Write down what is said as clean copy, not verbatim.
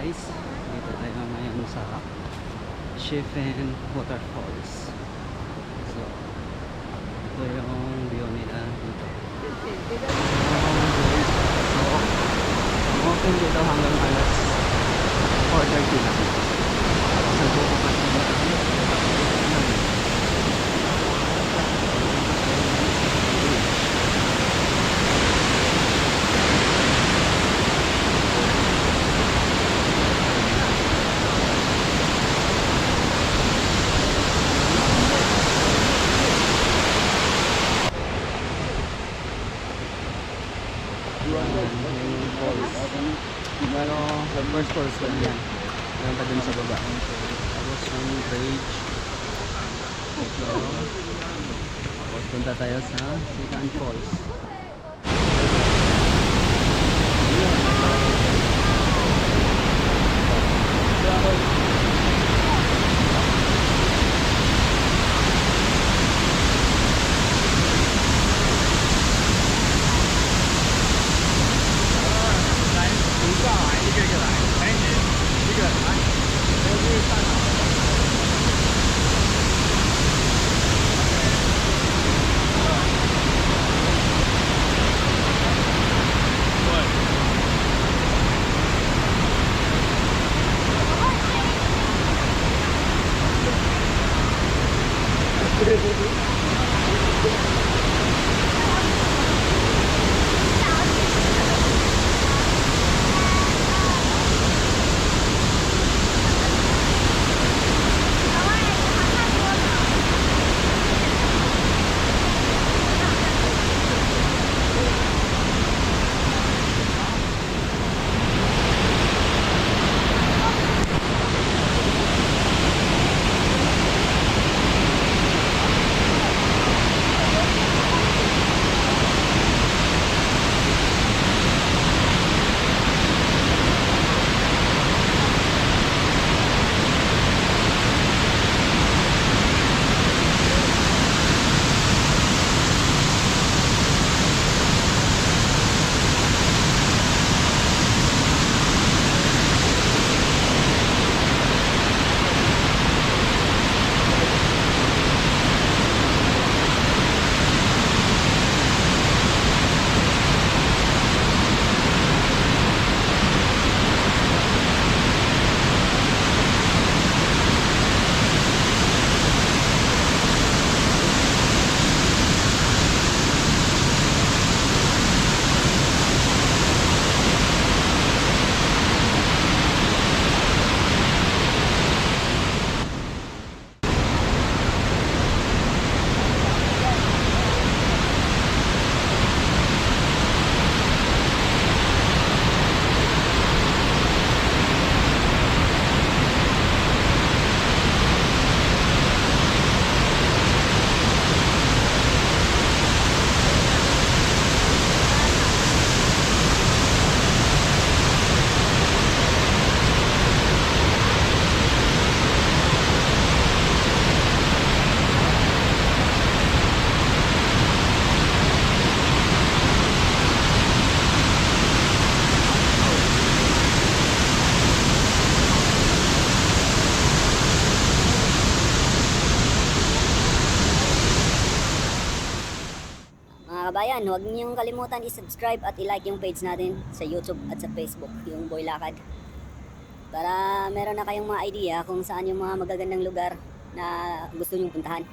guys, dito tayo ngayon sa Shifen Waterfalls. So ito yung view nila dito. So open dito hanggang alas 4:30 lang. Sa bukas na yung falls. Pero the first falls lang yan. Meron pa dun sa baba. Tapos yung bridge. Ito. Tapos punta tayo sa second falls. Mga kabayan, huwag niyong kalimutan i-subscribe at i-like yung page natin sa YouTube at sa Facebook, yung Boy Lakad. Para meron na kayong mga idea kung saan yung mga magagandang lugar na gusto niyong puntahan.